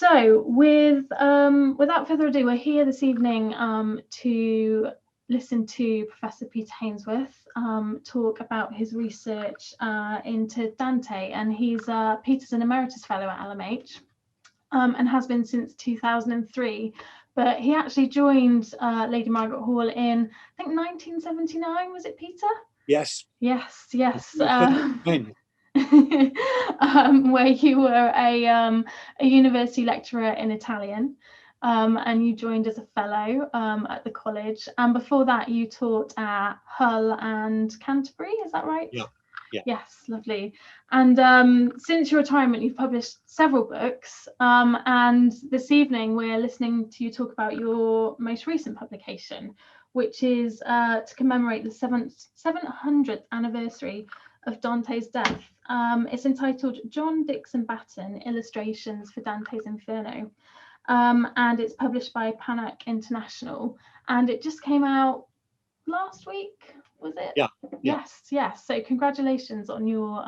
So without further ado, we're here this evening to listen to Professor Peter Hainsworth talk about his research into Dante, and Peter's an Emeritus Fellow at LMH and has been since 2003. But he actually joined Lady Margaret Hall in, I think, 1979. Was it, Peter? Yes. Yes. Where you were a university lecturer in Italian, and you joined as a fellow at the college. And before that, you taught at Hull and Canterbury. Is that right? Yeah. Yes, lovely. And since your retirement, you've published several books. And this evening, we're listening to you talk about your most recent publication, which is to commemorate the 700th anniversary of Dante's death. It's entitled John Dickson Batten, Illustrations for Dante's Inferno. And it's published by Panac International. And it just came out last week, was it? Yeah. Yes. So congratulations on your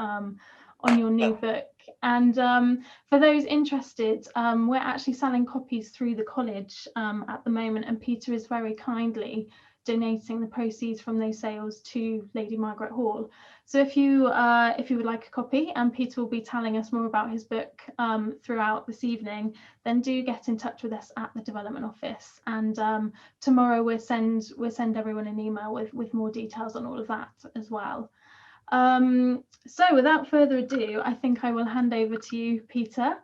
new book. And for those interested, we're actually selling copies through the college at the moment, and Peter is very kindly donating the proceeds from those sales to Lady Margaret Hall. So if you would like a copy, and Peter will be telling us more about his book throughout this evening, then do get in touch with us at the development office. And tomorrow we'll send everyone an email with more details on all of that as well. So without further ado, I think I will hand over to you, Peter,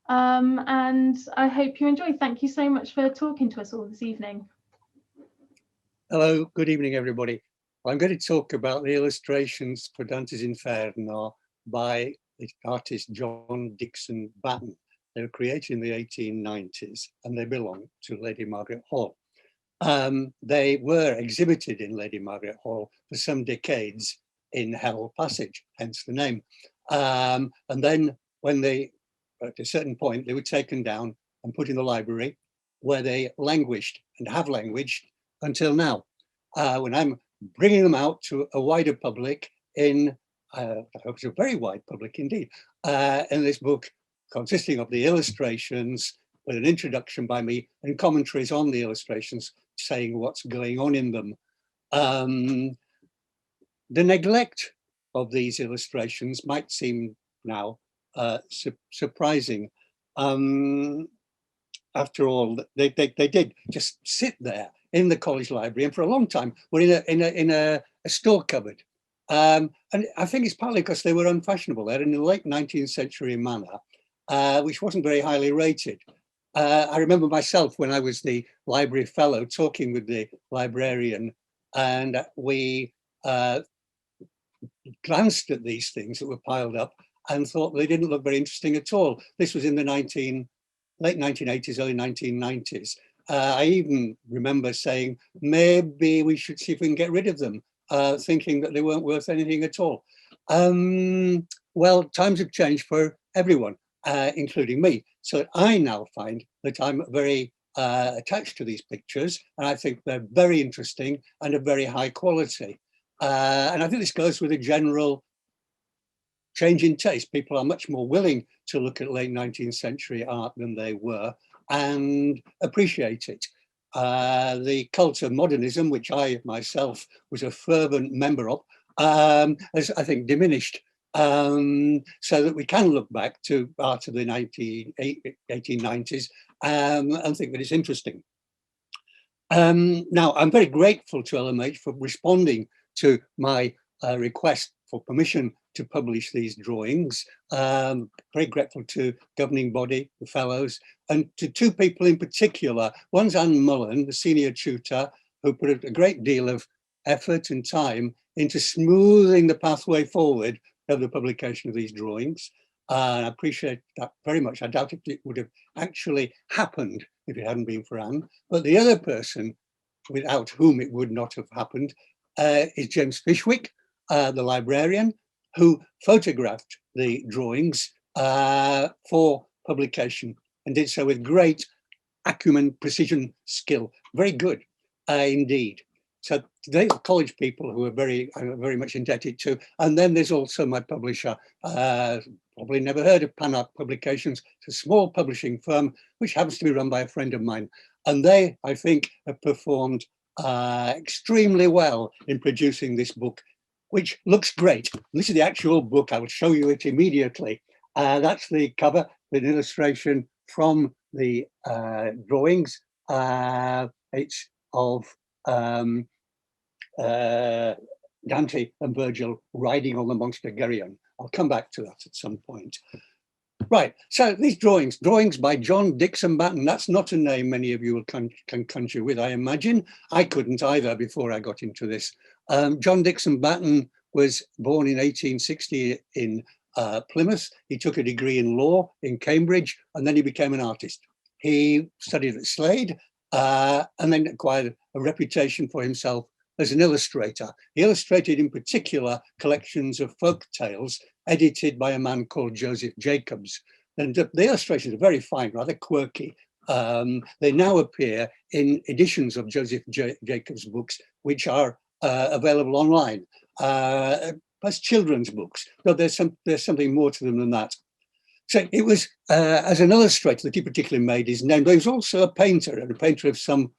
and I hope you enjoy. Thank you so much for talking to us all this evening. Hello, good evening, everybody. I'm going to talk about the illustrations for Dante's Inferno by the artist John Dickson Batten. They were created in the 1890s and they belong to Lady Margaret Hall. They were exhibited in Lady Margaret Hall for some decades in Hell Passage, hence the name. And then when at a certain point, they were taken down and put in the library, where they languished and have languished until now, when I'm bringing them out to a wider public I hope it's a very wide public indeed, in this book consisting of the illustrations with an introduction by me and commentaries on the illustrations saying what's going on in them. The neglect of these illustrations might seem now surprising. After all, they did just sit there in the college library, and for a long time were in a store cupboard. And I think it's partly because they were unfashionable. They're in the late 19th century manner, which wasn't very highly rated. I remember myself when I was the library fellow talking with the librarian, and we glanced at these things that were piled up and thought they didn't look very interesting at all. This was in the late 1980s, early 1990s. I even remember saying, maybe we should see if we can get rid of them, thinking that they weren't worth anything at all. Well, times have changed for everyone, including me. So I now find that I'm very attached to these pictures, and I think they're very interesting and of very high quality. And I think this goes with a general change in taste. People are much more willing to look at late 19th century art than they were and appreciate it. The cult of modernism, which I myself was a fervent member of, has, I think, diminished, so that we can look back to art of the 1890s and think that it's interesting. Now, I'm very grateful to LMH for responding to my request for permission to publish these drawings. Very grateful to governing body, the fellows, and to two people in particular. One's Anne Mullen, the senior tutor, who put a great deal of effort and time into smoothing the pathway forward of the publication of these drawings. I appreciate that very much. I doubt if it would have actually happened if it hadn't been for Anne. But the other person without whom it would not have happened is James Fishwick, the librarian, who photographed the drawings for publication and did so with great acumen, precision, skill. Very good indeed. So they are college people who are I'm very much indebted to. And then there's also my publisher, probably never heard of Panarch Publications. It's a small publishing firm which happens to be run by a friend of mine. And they, I think, have performed extremely well in producing this book, which looks great. And this is the actual book. I will show you it immediately. That's the cover with an illustration from the drawings. It's of Dante and Virgil riding on the monster Geryon. I'll come back to that at some point. Right, so these drawings by John Dickson Batten. That's not a name many of you can conjure with, I imagine. I couldn't either before I got into this. John Dickson Batten was born in 1860 in Plymouth. He took a degree in law in Cambridge, and then he became an artist. He studied at Slade and then acquired a reputation for himself as an illustrator. He illustrated in particular collections of folk tales edited by a man called Joseph Jacobs. And the illustrations are very fine, rather quirky. They now appear in editions of Joseph Jacobs' books, which are available online, plus children's books, but there's something more to them than that. So it was as an illustrator that he particularly made his name, but he was also a painter, and a painter of some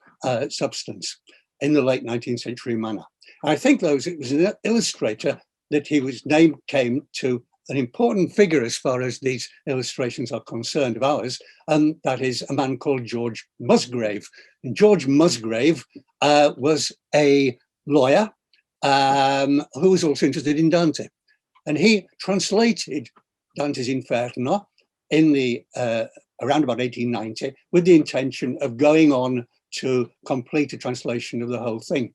substance in the late 19th century manner. And I think it was an illustrator that his name came to an important figure as far as these illustrations are concerned of ours, and that is a man called George Musgrave. And George Musgrave was a lawyer who was also interested in Dante. And he translated Dante's Inferno in the around about 1890 with the intention of going on to complete a translation of the whole thing,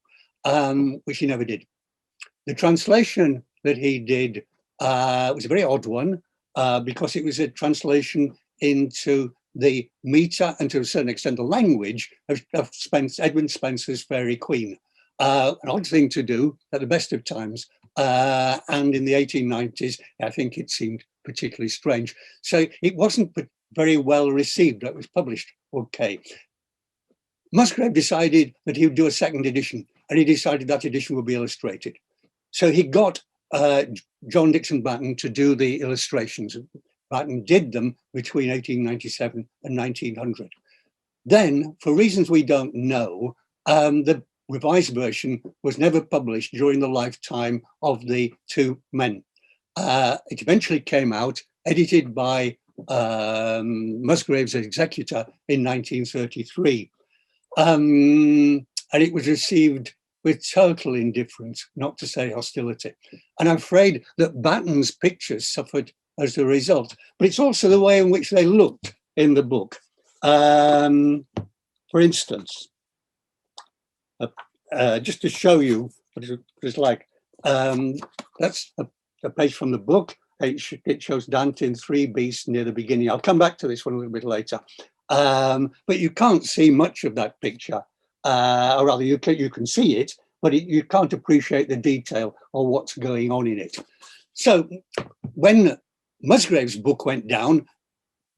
which he never did. The translation that he did was a very odd one because it was a translation into the meter and to a certain extent the language of Edwin Spenser's Faerie Queene. An odd thing to do at the best of times. And in the 1890s, I think it seemed particularly strange. So it wasn't very well received. That was published, okay. Musgrave decided that he would do a second edition, and he decided that edition would be illustrated. So he got John Dickson Batten to do the illustrations. Batten did them between 1897 and 1900. Then, for reasons we don't know, the revised version was never published during the lifetime of the two men. It eventually came out, edited by Musgrave's executor in 1933. And it was received with total indifference, not to say hostility. And I'm afraid that Batten's pictures suffered as a result, but it's also the way in which they looked in the book. For instance, just to show you what it was like, that's a page from the book. It shows Dante and three beasts near the beginning. I'll come back to this one a little bit later. But you can't see much of that picture, or rather you can see it, but you can't appreciate the detail or what's going on in it. So when Musgrave's book went down,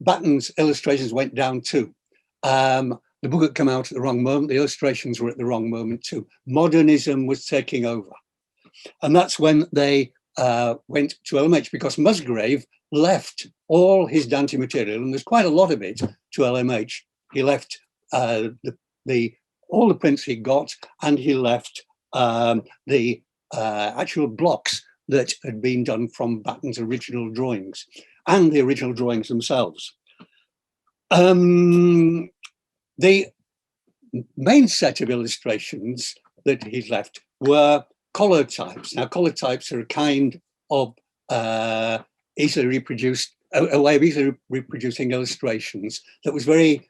Batten's illustrations went down too. The book had come out at the wrong moment. The illustrations were at the wrong moment too. Modernism was taking over. And that's when they went to LMH, because Musgrave left all his Dante material, and there's quite a lot of it, to LMH. He left all the prints he got, and he left the actual blocks that had been done from Batten's original drawings and the original drawings themselves. The main set of illustrations that he left were color types. Now, color types are a kind of easily reproduced, a way of easily reproducing illustrations that was very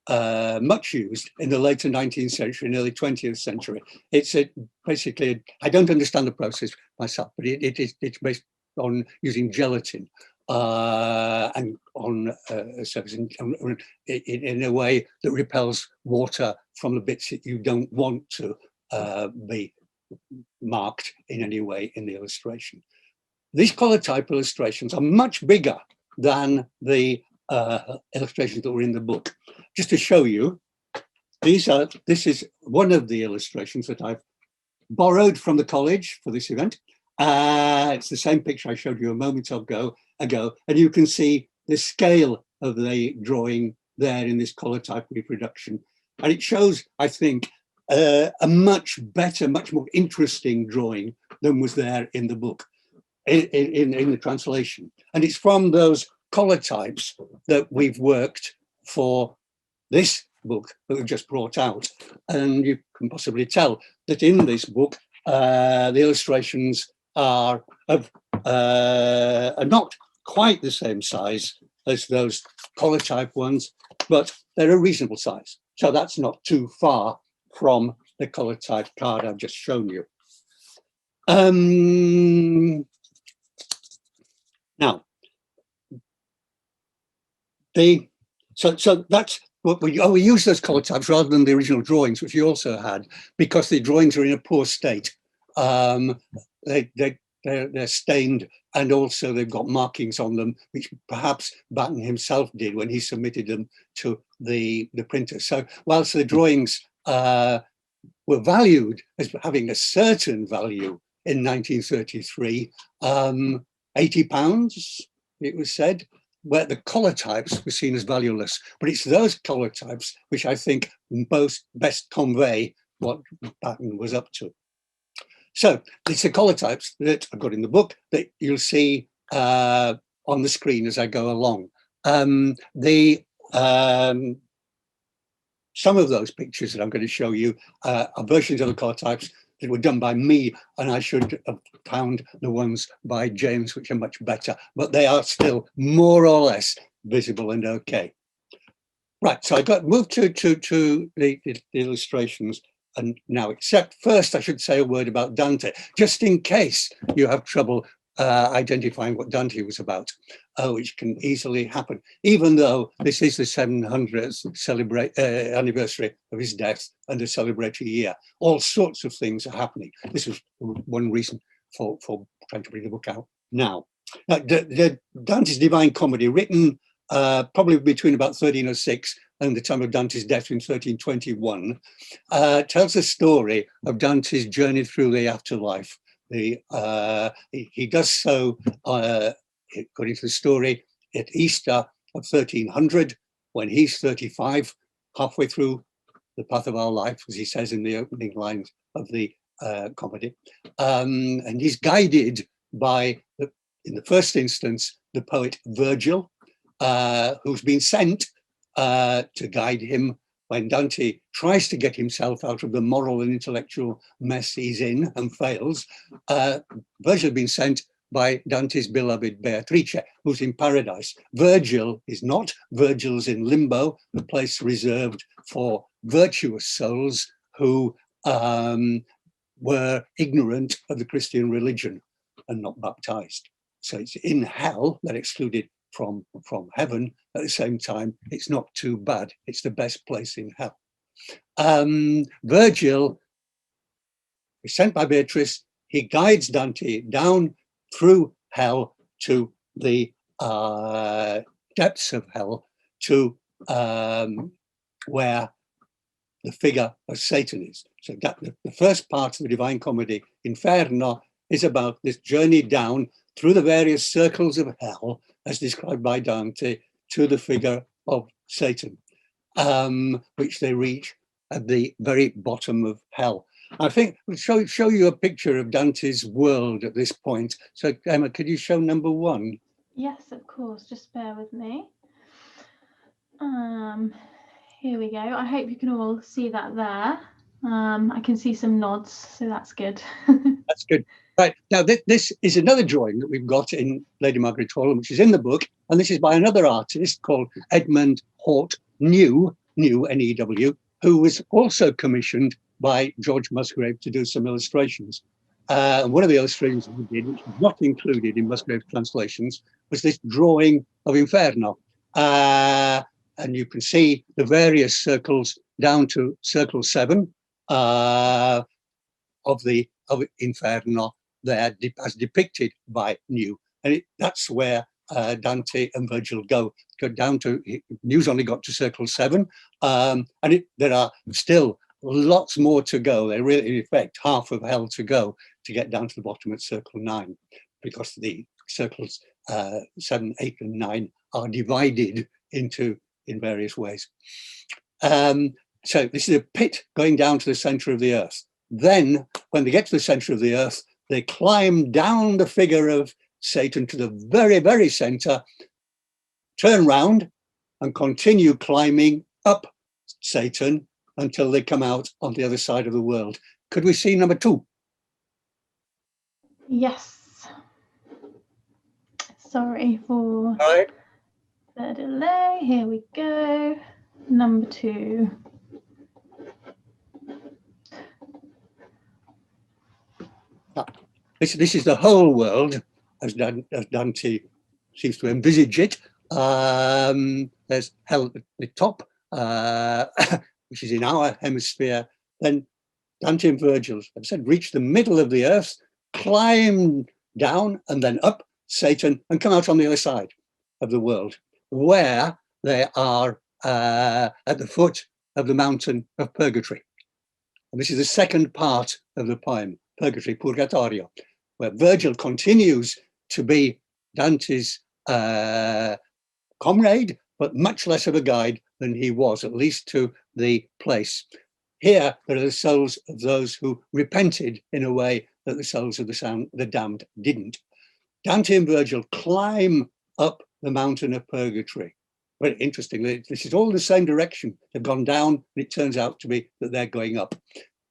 much used in the later 19th century and early 20th century. It's basically, I don't understand the process myself, but it's based on using gelatin and on a surface in a way that repels water from the bits that you don't want to be marked in any way in the illustration. These color type illustrations are much bigger than the illustrations that were in the book. Just to show you, this is one of the illustrations that I've borrowed from the college for this event. It's the same picture I showed you a moment ago, and you can see the scale of the drawing there in this collotype reproduction. And it shows, I think, a much better, much more interesting drawing than was there in the book, in the translation. And it's from those collotypes that we've worked for this book that we've just brought out. And you can possibly tell that in this book, the illustrations are not quite the same size as those collotype ones, but they're a reasonable size. So that's not too far from the collotype card I've just shown you. Now, so that's what we use those collotypes rather than the original drawings, which we also had, because the drawings are in a poor state. They're stained, and also they've got markings on them, which perhaps Batten himself did when he submitted them to the printer. So whilst the drawings were valued as having a certain value in 1933, £80, it was said, where the collotypes were seen as valueless. But it's those collotypes which I think best convey what Batten was up to. So it's the collotypes that I've got in the book that you'll see on the screen as I go along. Some of those pictures that I'm going to show you are versions of the collotypes that were done by me, and I should have found the ones by James, which are much better, but they are still more or less visible and okay. Right, so I got moved to the illustrations. And now, except first, I should say a word about Dante, just in case you have trouble identifying what Dante was about, which can easily happen, even though this is the 700th anniversary of his death and a celebratory year. All sorts of things are happening. This was one reason for trying to bring the book out now. Dante's Divine Comedy, written probably between about 1306 and the time of Dante's death in 1321, tells the story of Dante's journey through the afterlife. He does so, according to the story, at Easter of 1300, when he's 35, halfway through the path of our life, as he says in the opening lines of the comedy. And he's guided by, in the first instance, the poet Virgil, who's been sent to guide him when Dante tries to get himself out of the moral and intellectual mess he's in and fails. Virgil has been sent by Dante's beloved Beatrice, who's in paradise. Virgil is not. Virgil's in limbo, the place reserved for virtuous souls who were ignorant of the Christian religion and not baptized. So it's in hell, they're excluded from heaven. At the same time, it's not too bad. It's the best place in hell. Virgil is sent by Beatrice. He guides Dante down through hell to the depths of hell, to where the figure of Satan is. So that, the first part of the Divine Comedy, Inferno, is about this journey down through the various circles of hell, as described by Dante, to the figure of Satan, which they reach at the very bottom of hell. I think we'll show you a picture of Dante's world at this point. So Emma, could you show number 1? Yes, of course, just bear with me. Here we go. I hope you can all see that there. I can see some nods, so that's good. That's good. Right, now this is another drawing that we've got in Lady Margaret Hall, which is in the book, and this is by another artist called Edmund Hort New, N-E-W, who was also commissioned by George Musgrave to do some illustrations. One of the illustrations he did, which was not included in Musgrave's translations, was this drawing of Inferno. And you can see the various circles down to circle 7 of Inferno there, as depicted by New. And that's where Dante and Virgil go down to. New's only got to circle 7, and there are still lots more to go. They're really, in effect, half of hell to go to get down to the bottom at circle 9, because the circles 7, 8, and 9 are divided into in various ways. So this is a pit going down to the center of the earth. Then, when they get to the center of the earth, they climb down the figure of Satan to the very, very center, turn round, and continue climbing up Satan until they come out on the other side of the world. Could we see number 2? Yes. Sorry for the delay. Here we go. Number 2. This is the whole world as Dante seems to envisage it. There's hell at the top, which is in our hemisphere. Then Dante and Virgil have said, reach the middle of the earth, climb down and then up Satan and come out on the other side of the world, where they are at the foot of the mountain of Purgatory. And this is the second part of the poem, Purgatory, Purgatorio, where Virgil continues to be Dante's comrade, but much less of a guide than he was, at least to the place. Here, there are the souls of those who repented in a way that the souls of the damned didn't. Dante and Virgil climb up the mountain of Purgatory. Very interestingly, this is all the same direction. They've gone down, and it turns out to be that they're going up.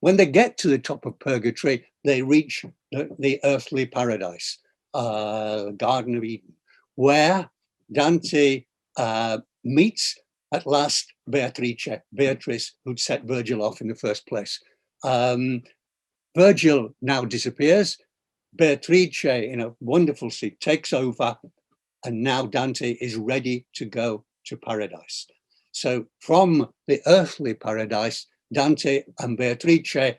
When they get to the top of Purgatory, they reach the earthly paradise, Garden of Eden, where Dante meets at last Beatrice, who'd set Virgil off in the first place. Virgil now disappears. Beatrice, in a wonderful seat, takes over, and now Dante is ready to go to paradise. So from the earthly paradise, Dante and Beatrice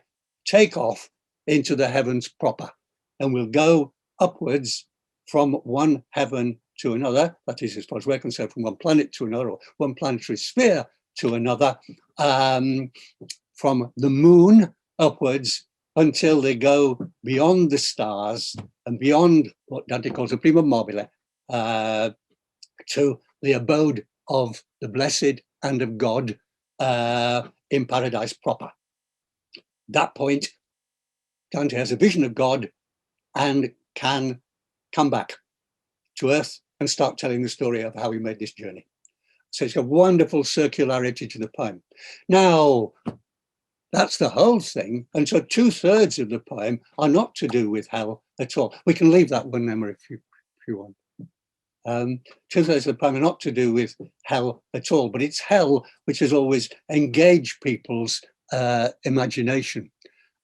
take off into the heavens proper, and will go upwards from one heaven to another, that is, as far as we're concerned, from one planet to another, or one planetary sphere to another, from the moon upwards until they go beyond the stars and beyond what Dante calls a prima mobile, to the abode of the blessed and of God in paradise proper. At that point, Dante has a vision of God and can come back to earth and start telling the story of how he made this journey. So it's a wonderful circularity to the poem. Now, that's the whole thing. And so 2/3 of the poem are not to do with hell at all. We can leave that one, Emma, if you want. 2/3 of the poem are not to do with hell at all, but it's hell which has always engaged people's imagination,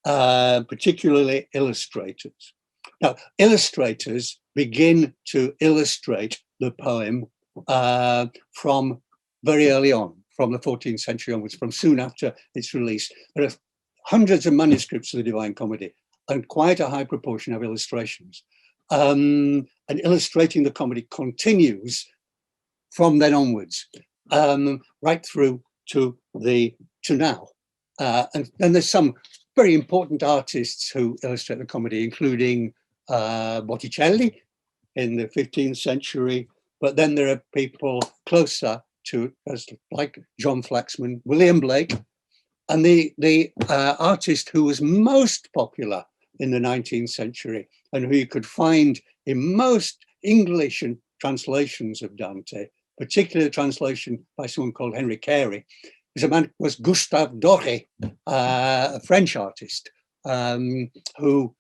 particularly illustrators. Now, illustrators begin to illustrate the poem from very early on, from the 14th century onwards, from soon after its release. There are hundreds of manuscripts of the Divine Comedy and quite a high proportion of illustrations. And illustrating the comedy continues from then onwards, right through to now. And there's some very important artists who illustrate the comedy, including Botticelli in the 15th century, but then there are people closer to us, like John Flaxman, William Blake, and the artist who was most popular in the 19th century and who you could find in most English and translations of Dante, particularly a translation by someone called Henry Carey, was Gustave Doré, a French artist who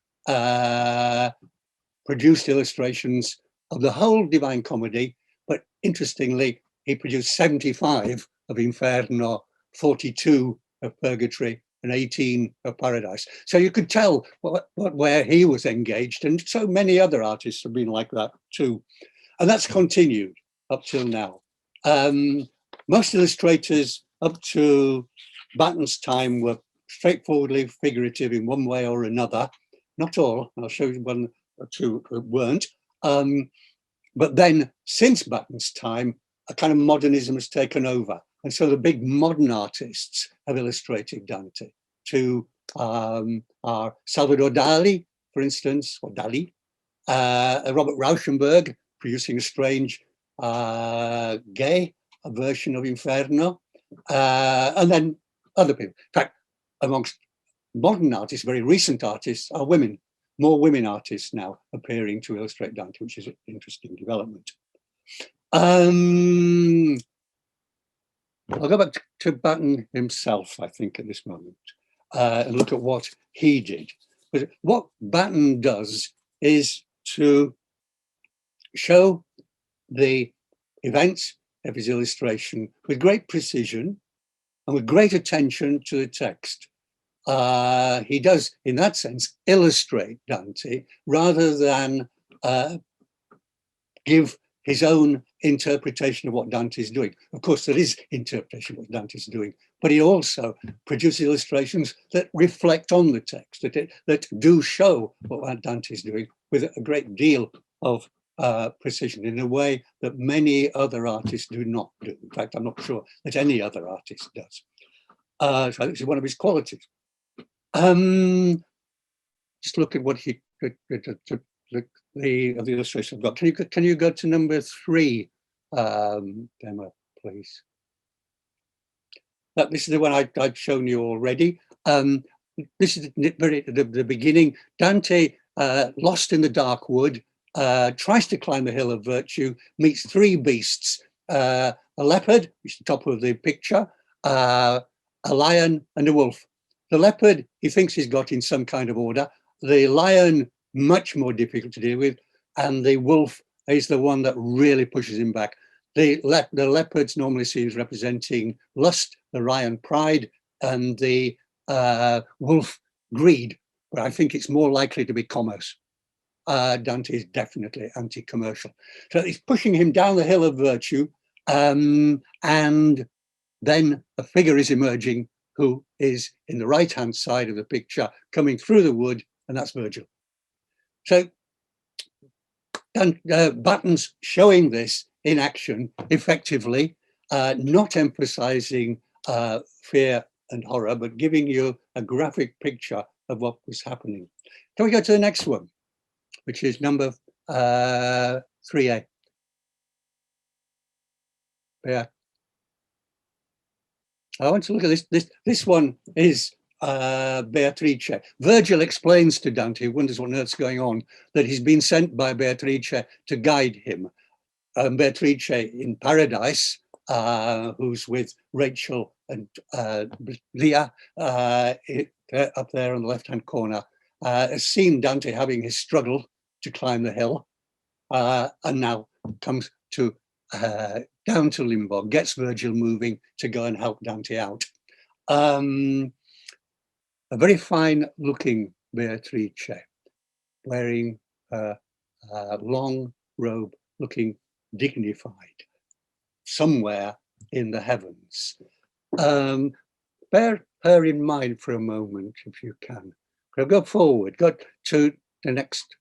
produced illustrations of the whole Divine Comedy, but interestingly, he produced 75 of Inferno, 42 of Purgatory, and 18 of Paradise. So you could tell where he was engaged, and so many other artists have been like that too. And that's continued up till now. Most illustrators up to Batten's time were straightforwardly figurative in one way or another. Not all, I'll show you one or two that weren't. But then since Batten's time, a kind of modernism has taken over. And so the big modern artists have illustrated Dante. to are Salvador Dali, for instance, or Dali, Robert Rauschenberg, producing a strange gay version of Inferno, and then other people. In fact, amongst modern artists, very recent artists, are women. More women artists now appearing to illustrate Dante, which is an interesting development. I'll go back to Batten himself, I think, at this moment, and look at what he did. But what Batten does is to show the events of his illustration with great precision and with great attention to the text. He does, in that sense, illustrate Dante rather than give his own interpretation of what Dante is doing. Of course, there is interpretation of what Dante is doing, but he also produces illustrations that reflect on the text, that do show what Dante is doing with a great deal of precision in a way that many other artists do not do. In fact, I'm not sure that any other artist does. So this is one of his qualities. Just look at what he the illustration I've got. Can you go to number 3, Emma, please? This is the one I'd shown you already. This is the beginning. Dante, lost in the dark wood, tries to climb the hill of virtue, meets 3 beasts: a leopard, which is the top of the picture, a lion, and a wolf. The leopard, he thinks he's got in some kind of order. The lion, much more difficult to deal with. And the wolf is the one that really pushes him back. The leopards normally seen as representing lust, the lion pride, and the wolf greed. But I think it's more likely to be commerce. Dante is definitely anti-commercial. So he's pushing him down the hill of virtue. And then a figure is emerging who is in the right-hand side of the picture, coming through the wood, and that's Virgil. So Batten's showing this in action effectively, not emphasizing fear and horror, but giving you a graphic picture of what was happening. Can we go to the next one, which is number 3A? Yeah. I want to look at this. This one is Beatrice. Virgil explains to Dante, who wonders what on earth's going on, that he's been sent by Beatrice to guide him. Beatrice in paradise, who's with Rachel and Leah up there on the left-hand corner, has seen Dante having his struggle to climb the hill, and now comes to down to Limbo, gets Virgil moving to go and help Dante out. A very fine looking Beatrice, wearing a long robe, looking dignified, somewhere in the heavens. Bear her in mind for a moment, if you can. Go forward, go to the next.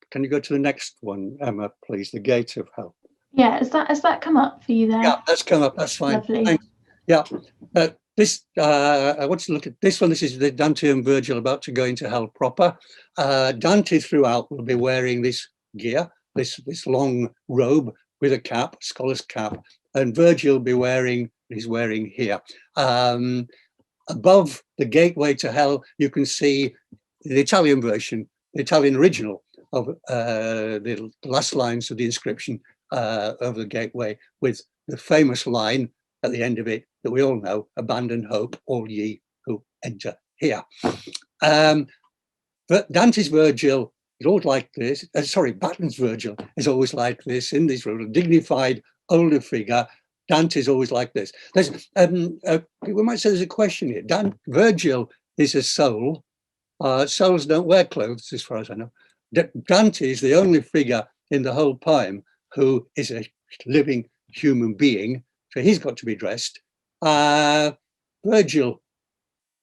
Can you go to the next one, Emma, please? The Gate of Hell. Yeah, has that come up for you there? Yeah, that's come up. That's fine. Lovely. Thanks. Yeah, I want to look at this one. This is the Dante and Virgil about to go into hell proper. Dante throughout will be wearing this gear, this long robe with a cap, scholar's cap, and Virgil will be wearing, he's wearing here. Above the gateway to hell, you can see the Italian version, the Italian original of the last lines of the inscription over the gateway, with the famous line at the end of it that we all know: abandon hope, all ye who enter here. But Dante's Virgil is always like this. Batten's Virgil is always like this, in this role, a dignified older figure. Dante's always like this. There's we might say there's a question here. Virgil is a soul. Souls don't wear clothes, as far as I know. Dante is the only figure in the whole poem who is a living human being, so he's got to be dressed. Virgil,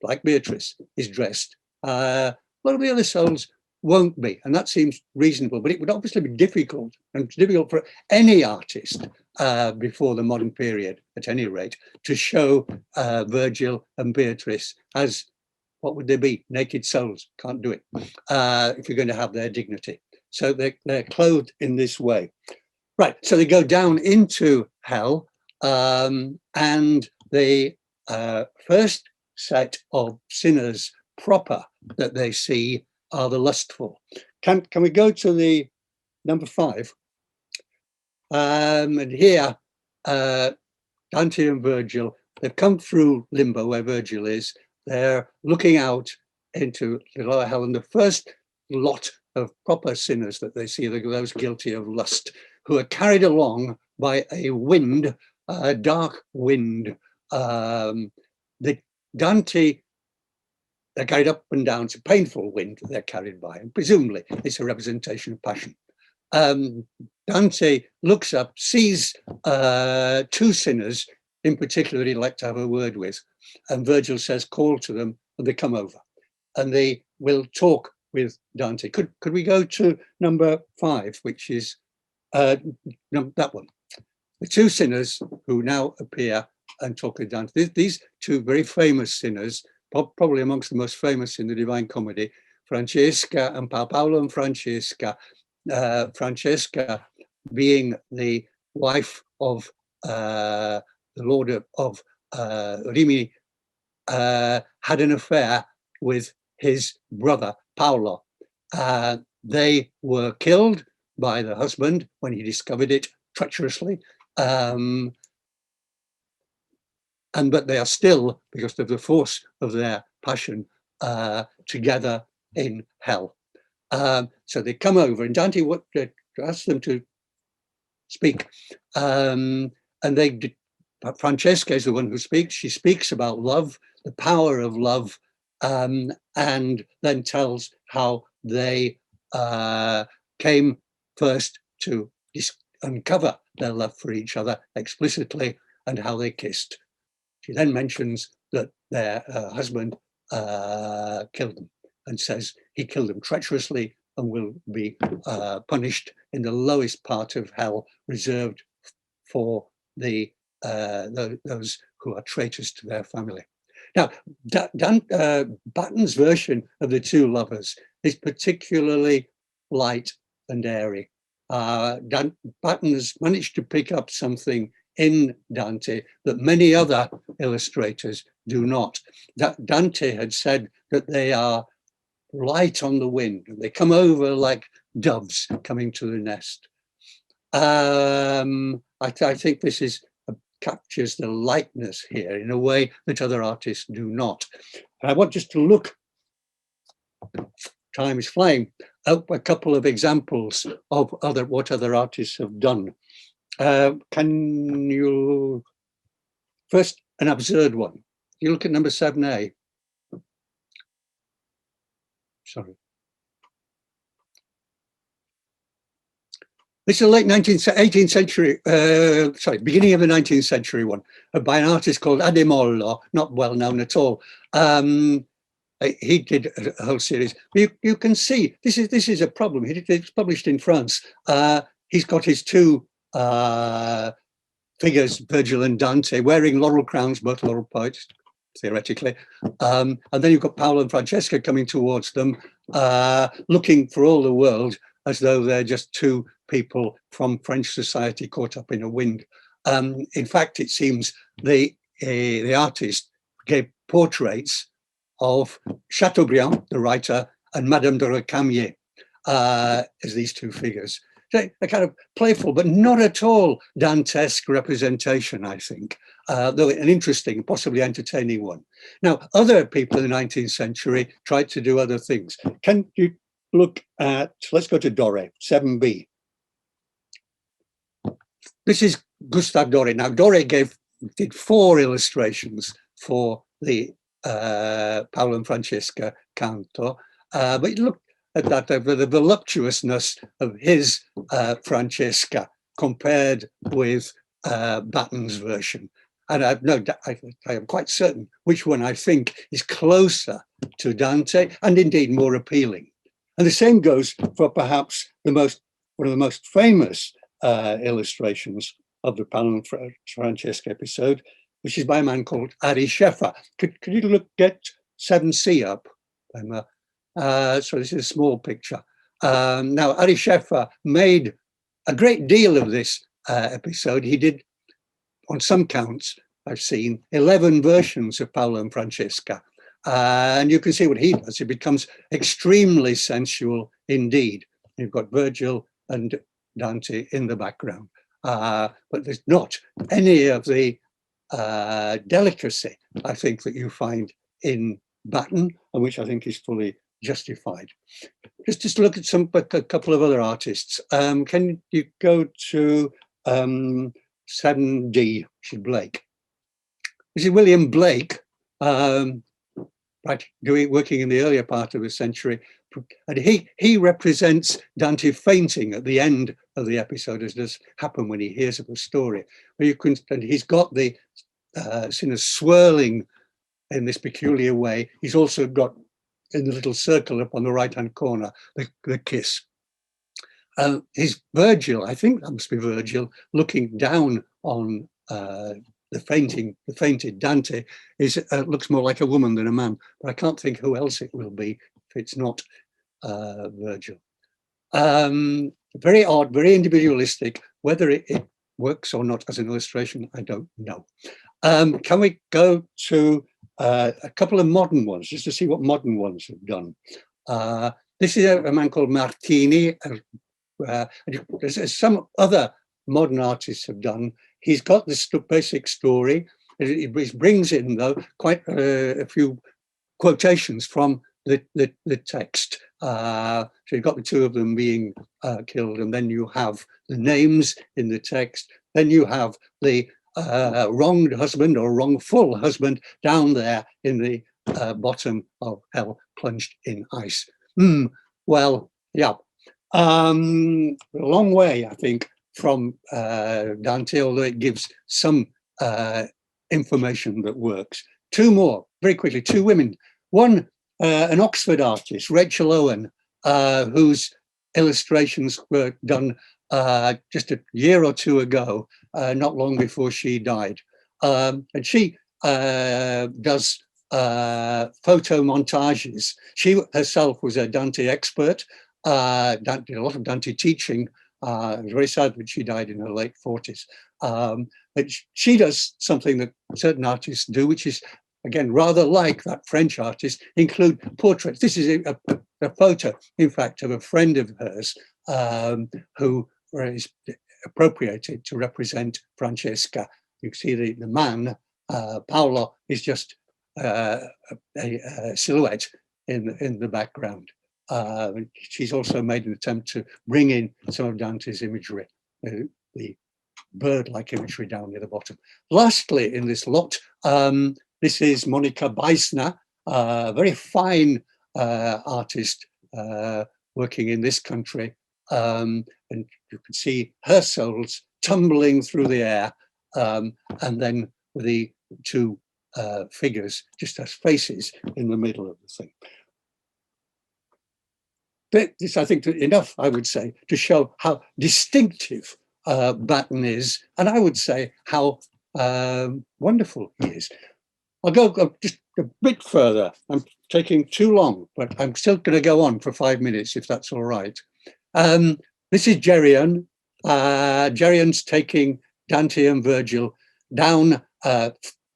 like Beatrice, is dressed. Well, the other souls won't be, and that seems reasonable, but it would obviously be difficult, and it's difficult for any artist before the modern period, at any rate, to show Virgil and Beatrice as what would they be? Naked souls, can't do it if you're going to have their dignity. So they're clothed in this way. Right, so they go down into hell, and the first set of sinners proper that they see are the lustful. Can we go to the number 5? And here, Dante and Virgil, they've come through limbo where Virgil is. They're looking out into the lower hell, and the first lot of proper sinners that they see are those guilty of lust, who are carried along by a wind, a dark wind. The Dante, they're carried up and down. It's a painful wind that they're carried by, and presumably it's a representation of passion. Dante looks up, sees 2 sinners in particular he'd like to have a word with, and Virgil says, call to them, and they come over, and they will talk with Dante. Could we go to number 5, which is that one? The 2 sinners who now appear and talk with Dante. These 2 very famous sinners, probably amongst the most famous in the Divine Comedy, Francesca and Paolo and Francesca. Francesca being the wife of the Lord of Rimini, had an affair with his brother Paolo. They were killed by the husband when he discovered it treacherously, but they are still, because of the force of their passion, together in hell. So they come over, and Dante asks them to speak, and Francesca is the one who speaks. She speaks about love, the power of love, and then tells how they came first to uncover their love for each other explicitly, and how they kissed. She then mentions that their husband killed them, and says he killed them treacherously and will be punished in the lowest part of hell, reserved for the those who are traitors to their family. Now, Batten's version of the 2 lovers is particularly light and airy. Batten has managed to pick up something in Dante that many other illustrators do not. Dante had said that they are light on the wind. They come over like doves coming to the nest. I think this captures the lightness here in a way that other artists do not. And I want just to look, time is flying, at a couple of examples of what other artists have done. Can you, first, an absurd one. You look at number 7A. Sorry. This is a late 18th century, beginning of the 19th century one, by an artist called Ademollo, not well known at all. He did a whole series. You can see, this is a problem. It's published in France. He's got his 2 figures, Virgil and Dante, wearing laurel crowns, both laurel poets, theoretically. And then you've got Paolo and Francesca coming towards them, looking for all the world as though they're just 2 people from French society caught up in a wind. In fact, it seems the artist gave portraits of Chateaubriand, the writer, and Madame de Recamier as these 2 figures. A kind of playful, but not at all Dantesque representation, I think, though an interesting, possibly entertaining one. Now, other people in the 19th century tried to do other things. Can you look at, let's go to Doré, 7B. This is Gustave Doré. Now, Doré did 4 illustrations for the Paolo and Francesca canto, but look at that, the voluptuousness of his Francesca compared with Batten's version. And I am quite certain which one I think is closer to Dante and indeed more appealing. And the same goes for perhaps one of the most famous illustrations of the Paolo and Francesca episode, which is by a man called Ari Scheffer. Could you get 7C up. So this is a small picture. Now, Ari Scheffer made a great deal of this episode. He did, on some counts, I've seen 11 versions of Paolo and Francesca. And you can see what he does. It becomes extremely sensual indeed. You've got Virgil and Dante in the background. But there's not any of the delicacy, I think, that you find in Batten, and which I think is fully justified. Just to look at a couple of other artists. Can you go to 7D, which is Blake? This is William Blake, working in the earlier part of the century, and he represents Dante fainting at the end of the episode, as does happen when he hears of the story. And he's got the sort of swirling in this peculiar way. He's also got, in the little circle up on the right-hand corner, the kiss. His Virgil, I think that must be Virgil, looking down on the fainted Dante, looks more like a woman than a man, but I can't think who else it will be if it's not Virgil. Very odd, very individualistic. Whether it works or not as an illustration, I don't know. Can we go to a couple of modern ones, just to see what modern ones have done? This is a man called Martini. There's some other modern artists have done. He's got this basic story. He brings in, though, quite a few quotations from the text. So you've got the two of them being killed, and then you have the names in the text. Then you have the wronged husband or wrongful husband down there in the bottom of hell, plunged in ice. Well, yeah. A long way, I think, from Dante, although it gives some information that works. Two more, very quickly, two women. One, an Oxford artist, Rachel Owen, whose illustrations were done just a year or two ago, not long before she died. And she does photo montages. She herself was a Dante expert, did a lot of Dante teaching. It was very sad that she died in her late 40s. But she does something that certain artists do, which is, again, rather like that French artist, include portraits. This is a photo, in fact, of a friend of hers who is appropriated to represent Francesca. You see the man, Paolo, is just a silhouette in the background. She's also made an attempt to bring in some of Dante's imagery, the bird-like imagery down near the bottom. Lastly, in this lot, this is Monica Beisner, a very fine artist working in this country. And you can see her souls tumbling through the air, and then the two figures just as faces in the middle of the thing. But this, I think, enough, I would say, to show how distinctive Batten is, and I would say how wonderful he is. I'll go just a bit further. I'm taking too long, but I'm still going to go on for 5 minutes, if that's all right. This is Geryon. Geryon's taking Dante and Virgil down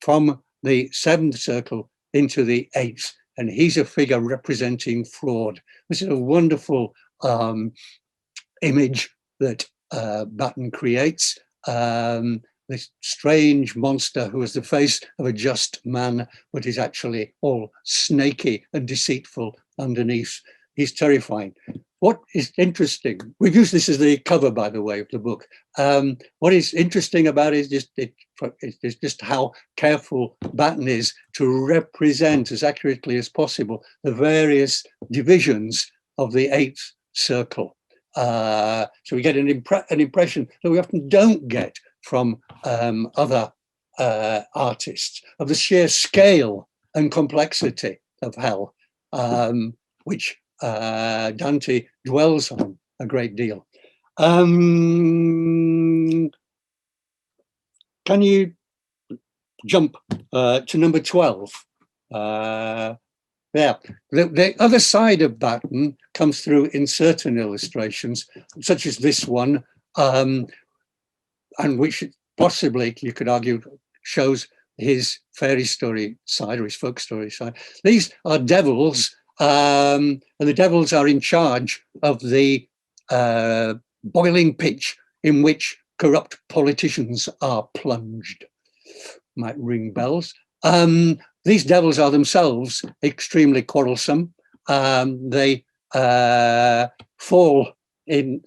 from the 7th circle into the 8th, and he's a figure representing fraud. This is a wonderful image that Batten creates. This strange monster who has the face of a just man, but is actually all snaky and deceitful underneath. He's terrifying. What is interesting, we've used this as the cover, by the way, of the book. What is interesting about it is just how careful Batten is to represent as accurately as possible the various divisions of the 8th circle. So we get an impression that we often don't get from other artists, of the sheer scale and complexity of hell, which Dante dwells on a great deal. Can you jump to number 12? Yeah, the other side of Batten comes through in certain illustrations, such as this one, and which possibly you could argue shows his fairy story side or his folk story side. These are devils, and the devils are in charge of the boiling pitch in which corrupt politicians are plunged. Might ring bells. These devils are themselves extremely quarrelsome. They fall in,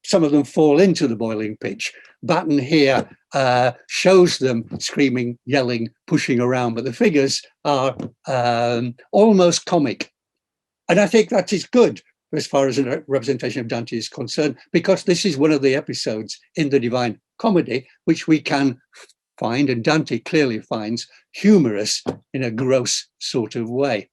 some of them fall into the boiling pitch. Batten here shows them screaming, yelling, pushing around, but the figures are almost comic. And I think that is good as far as a representation of Dante is concerned, because this is one of the episodes in the Divine Comedy which we can find, and Dante clearly finds, humorous in a gross sort of way.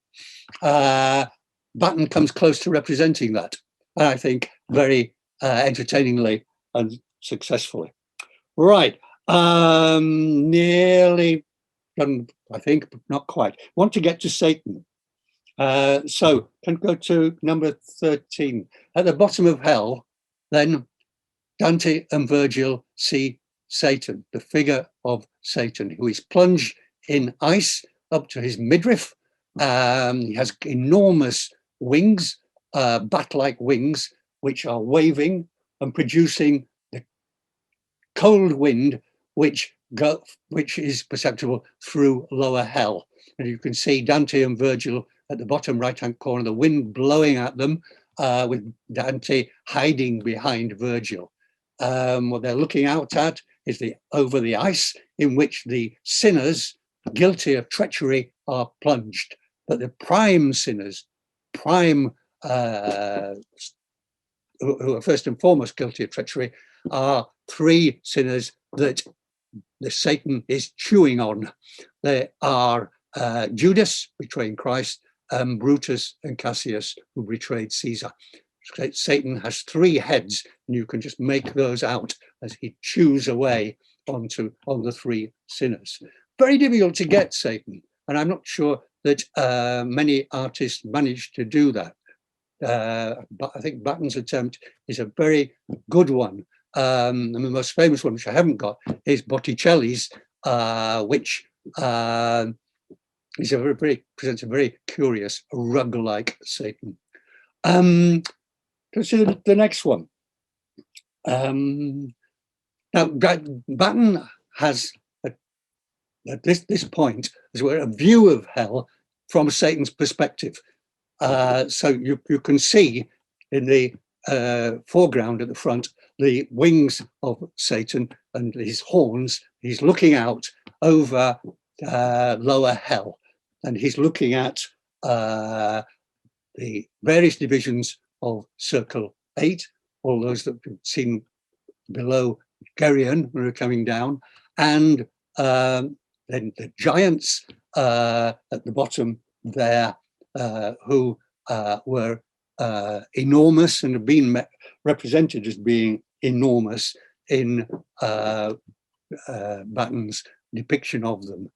Batten comes close to representing that, and I think very entertainingly and successfully. Right, nearly done, I think, but not quite. Want to get to Satan. So can go to number 13. At the bottom of hell, then Dante and Virgil see Satan, the figure of Satan, who is plunged in ice up to his midriff. He has enormous wings, bat-like wings, which are waving and producing the cold wind, which is perceptible through lower hell. And you can see Dante and Virgil at the bottom right-hand corner, the wind blowing at them, with Dante hiding behind Virgil. What they're looking out at is over the ice in which the sinners guilty of treachery are plunged. But the prime sinners, who are first and foremost guilty of treachery, are three sinners that the Satan is chewing on. They are Judas, betraying Christ, Brutus and Cassius, who betrayed Caesar. Satan has three heads, and you can just make those out as he chews away on the three sinners. Very difficult to get Satan, and I'm not sure that many artists managed to do that. But I think Batten's attempt is a very good one. And the most famous one, which I haven't got, is Botticelli's, which presents a very curious rug-like Satan. Consider the next one. Now, Batten has, at this point, as it were, a view of hell from Satan's perspective. So you can see in the foreground at the front the wings of Satan and his horns. He's looking out over lower hell, and he's looking at the various divisions of Circle 8, all those that we've seen below Geryon who are coming down, and then the giants at the bottom there, who were enormous and have been represented as being enormous in Batten's depiction of them.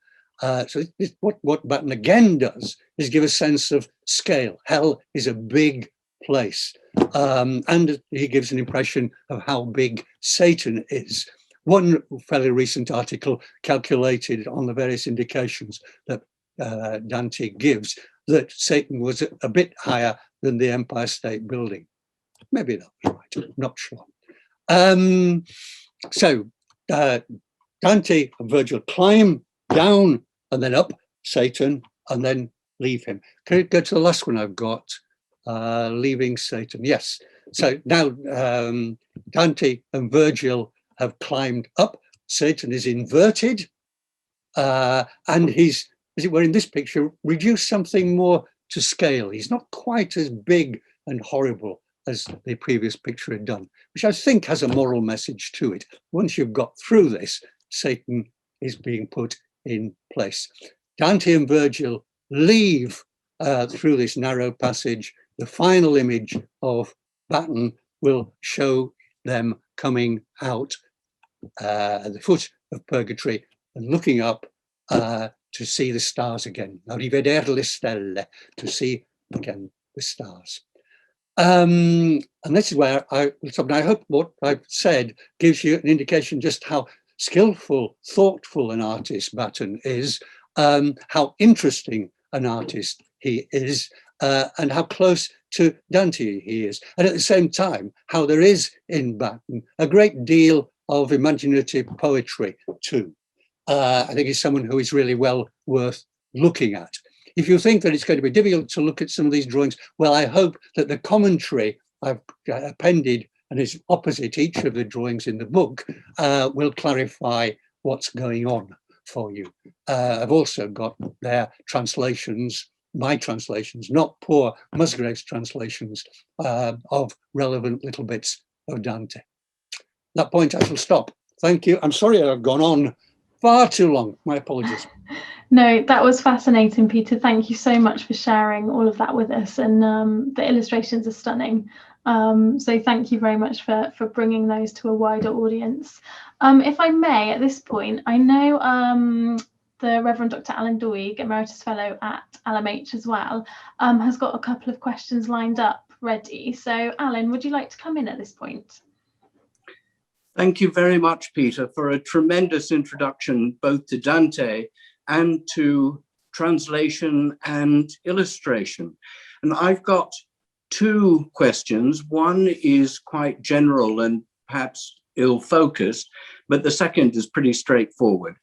So what Batten again does is give a sense of scale. Hell is a big place, and he gives an impression of how big Satan is. One fairly recent article calculated on the various indications that Dante gives that Satan was a bit higher than the Empire State Building. Maybe that was right, I'm not sure. So Dante and Virgil climb down and then up Satan and then leave him. Can I go to the last one I've got? Leaving Satan, yes. So now Dante and Virgil have climbed up. Satan is inverted, and he's, as it were in this picture, reduced something more to scale. He's not quite as big and horrible as the previous picture had done, which I think has a moral message to it. Once you've got through this, Satan is being put in place. Dante and Virgil leave through this narrow passage. The final image of Batten will show them coming out at the foot of purgatory and looking up to see the stars again. Arriveder le stelle, to see again the stars. And this is where I hope what I've said gives you an indication just how skillful, thoughtful an artist Batten is, how interesting an artist he is, and how close to Dante he is. And at the same time, how there is in Batten a great deal of imaginative poetry too. I think he's someone who is really well worth looking at. If you think that it's going to be difficult to look at some of these drawings, well, I hope that the commentary I've appended and is opposite each of the drawings in the book will clarify what's going on for you. I've also got their translations, my translations, not poor Musgrave's translations of relevant little bits of Dante. At that point, I shall stop. Thank you. I'm sorry I've gone on far too long. My apologies. No, that was fascinating, Peter. Thank you so much for sharing all of that with us. And the illustrations are stunning. So thank you very much for bringing those to a wider audience. If I may, at this point, I know the Reverend Dr. Allan Doig, Emeritus Fellow at LMH as well, has got a couple of questions lined up ready. So Alan, would you like to come in at this point? Thank you very much, Peter, for a tremendous introduction both to Dante and to translation and illustration. And I've got two questions. One is quite general and perhaps ill-focused, but the second is pretty straightforward.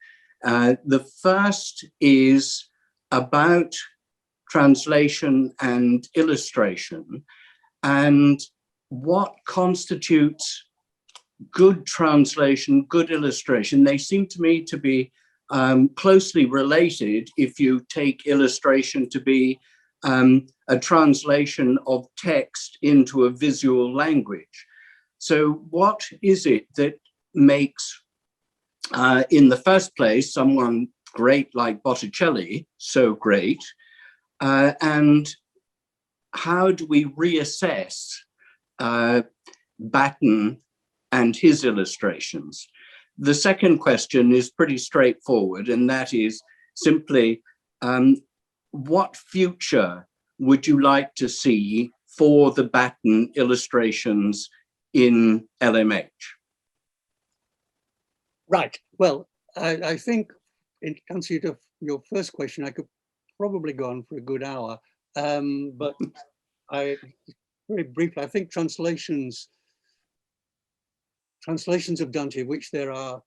The first is about translation and illustration and what constitutes good translation, good illustration. They seem to me to be closely related if you take illustration to be a translation of text into a visual language. So what is it that makes, in the first place, someone great like Botticelli so great, and how do we reassess Batten and his illustrations? The second question is pretty straightforward, and that is simply, what future would you like to see for the Batten illustrations in LMH? Right. Well, I think in answer to your first question, I could probably go on for a good hour, but very briefly, I think translations of Dante, which there are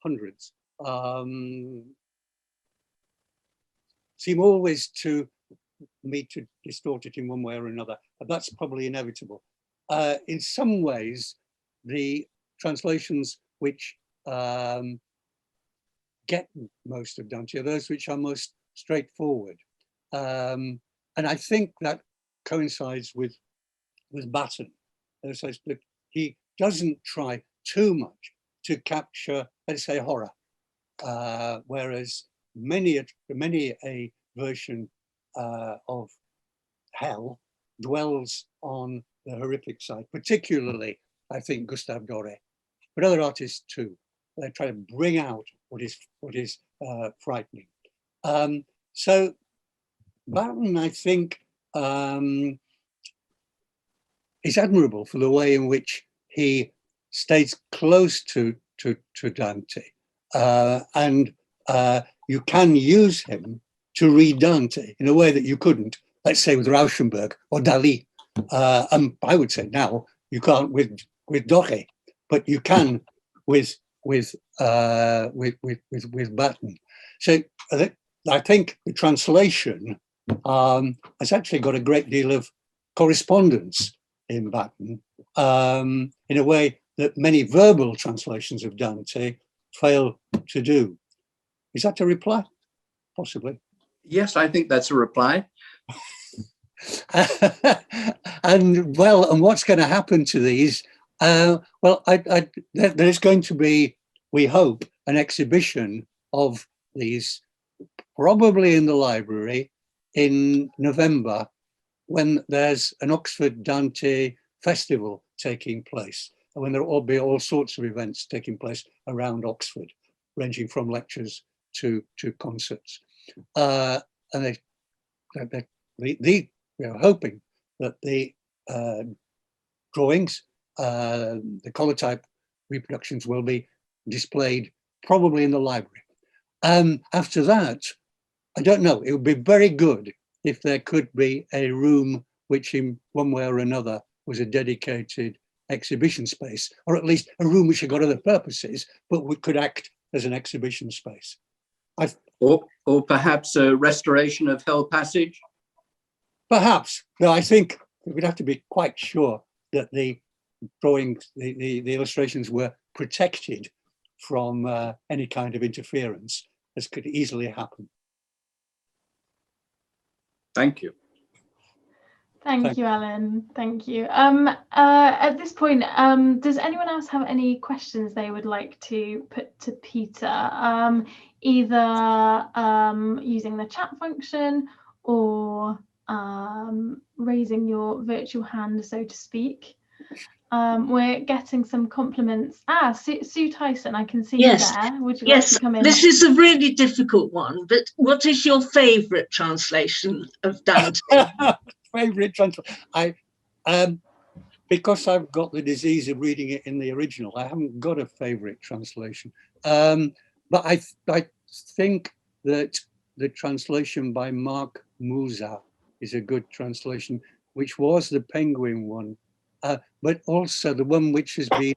hundreds, seem always to me to distort it in one way or another. But that's probably inevitable. In some ways, the translations which get most of Dante are those which are most straightforward. And I think that coincides with Batten. So that he doesn't try too much to capture, let's say, horror, whereas many a version of hell dwells on the horrific side, particularly, I think, Gustave Doré, but other artists too. They try to bring out what is frightening. So Batten, I think, is admirable for the way in which he stays close to Dante, and you can use him to read Dante in a way that you couldn't, let's say, with Rauschenberg or Dali. And I would say now you can't with Doré, but you can with Batten. So I think the translation has actually got a great deal of correspondence in Batten, in a way that many verbal translations of Dante fail to do. Is that a reply? Possibly. Yes, I think that's a reply. And what's going to happen to these? Well, there's going to be, we hope, an exhibition of these, probably in the library in November, when there's an Oxford Dante festival taking place, and when there will be all sorts of events taking place around Oxford, ranging from lectures to concerts. And we are hoping that the drawings, the collotype reproductions, will be displayed probably in the library. After that, I don't know, it would be very good if there could be a room which in one way or another was a dedicated exhibition space, or at least a room which had got other purposes, but could act as an exhibition space. Or perhaps a restoration of Hell Passage? Perhaps. No, I think we'd have to be quite sure that the drawings, the illustrations were protected from any kind of interference, as could easily happen. Thank you. Thank you, Alan. Thank you. At this point, does anyone else have any questions they would like to put to Peter, either using the chat function or raising your virtual hand, so to speak? We're getting some compliments. Sue Tyson, I can see you there. Would you like to come in? This is a really difficult one, but what is your favourite translation of Dante? Favourite translation? Because I've got the disease of reading it in the original, I haven't got a favourite translation. But I think that the translation by Mark Musa is a good translation, which was the Penguin one. But also the one which has been,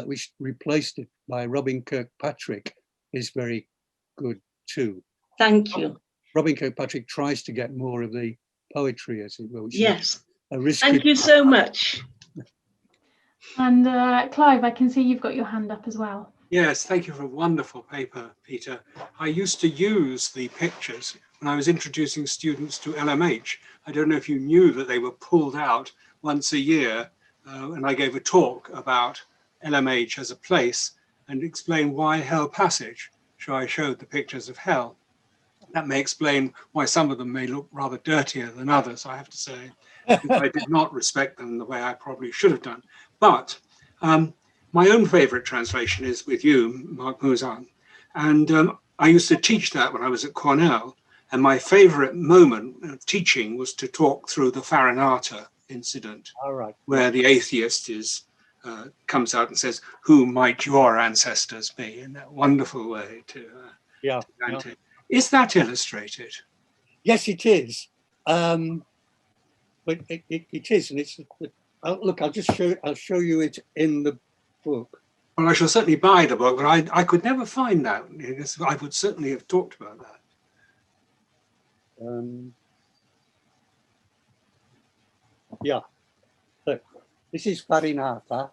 which replaced it by Robin Kirkpatrick is very good too. Thank you. Robin Kirkpatrick tries to get more of the poetry, as it will. Yes. Thank you so much. And Clive, I can see you've got your hand up as well. Yes, thank you for a wonderful paper, Peter. I used to use the pictures when I was introducing students to LMH. I don't know if you knew that they were pulled out once a year, and I gave a talk about LMH as a place and explained why Hell Passage. So I showed the pictures of hell. That may explain why some of them may look rather dirtier than others, I have to say. I did not respect them the way I probably should have done. But my own favorite translation is with you, Mark Musa. And I used to teach that when I was at Cornell. And my favorite moment of teaching was to talk through the Farinata incident, where the atheist comes out and says, "Who might your ancestors be?" in that wonderful way to Dante. Is that illustrated? Yes, it is. But it is, and it's. Look, I'll show you it in the book. Well, I shall certainly buy the book, but I could never find that. I would certainly have talked about that. Yeah, look, this is Farinata.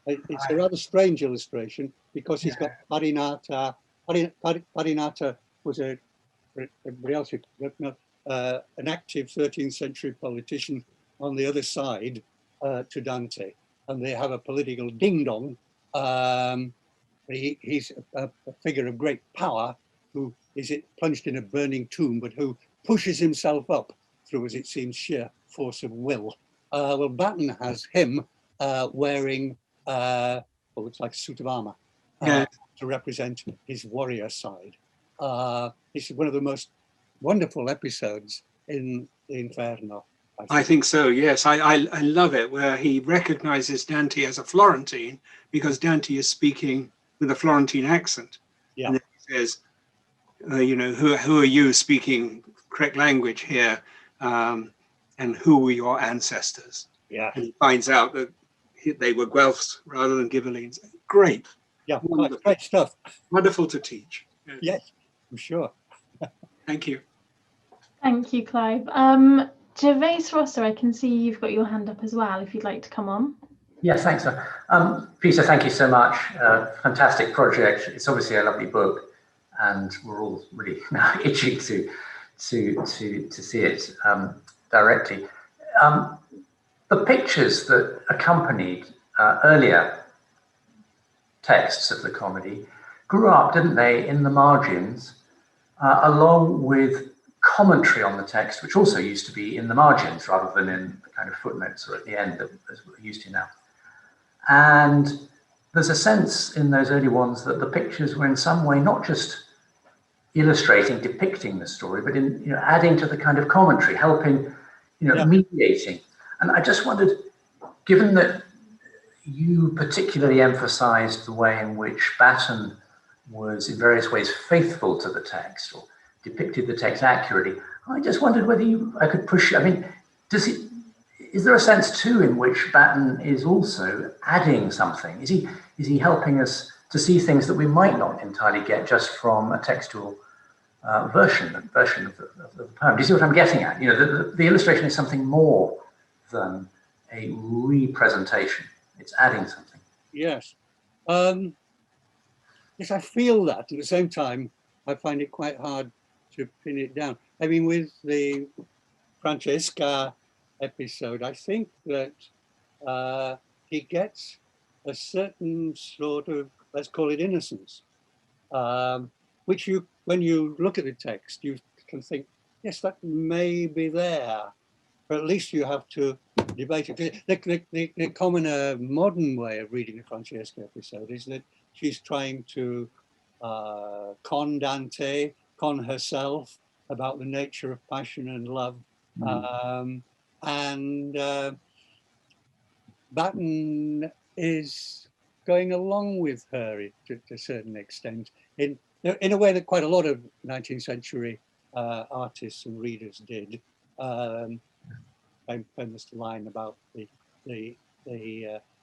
It's a rather strange illustration because he's got Farinata. Farinata was an active 13th century politician on the other side to Dante, and they have a political ding-dong. He's a figure of great power who is plunged in a burning tomb, but who pushes himself up through, as it seems, sheer force of will. Well, Batten has him wearing what looks like a suit of armor to represent his warrior side. It's one of the most wonderful episodes in the Inferno. I think so, yes. I love it, where he recognizes Dante as a Florentine because Dante is speaking with a Florentine accent. Yeah. And then he says, you know, who are you speaking correct language here? And who were your ancestors? Yeah. And he finds out that they were Guelphs rather than Ghibellines. Great. Yeah, great stuff. Wonderful to teach. Yes, I'm sure. Thank you. Thank you, Clive. Gervais Rosser, I can see you've got your hand up as well, if you'd like to come on. Yes, thanks. Peter, thank you so much. Fantastic project. It's obviously a lovely book, and we're all really now itching to see it directly. The pictures that accompanied earlier texts of the comedy grew up, didn't they, in the margins, along with commentary on the text, which also used to be in the margins rather than in the kind of footnotes or at the end as we're used to now. And there's a sense in those early ones that the pictures were in some way not just illustrating, depicting the story, but in, you know, adding to the kind of commentary, helping, you know, mediating. And I just wondered, given that you particularly emphasized the way in which Batten was in various ways faithful to the text or depicted the text accurately, I just wondered whether I could push, I mean, is there a sense too in which Batten is also adding something? Is he helping us to see things that we might not entirely get just from a textual version of the poem? Do you see what I'm getting at? You know, the illustration is something more than a representation. It's adding something. Yes. Yes, I feel that. At the same time, I find it quite hard to pin it down. I mean, with the Francesca episode, I think that he gets a certain sort of, let's call it innocence, which you, when you look at the text, you can think, yes, that may be there, but at least you have to debate it. The common modern way of reading the Francesca episode is that she's trying to con Dante, con herself about the nature of passion and love. Batten is going along with her to a certain extent, in a way that quite a lot of 19th century artists and readers did. Famous line about the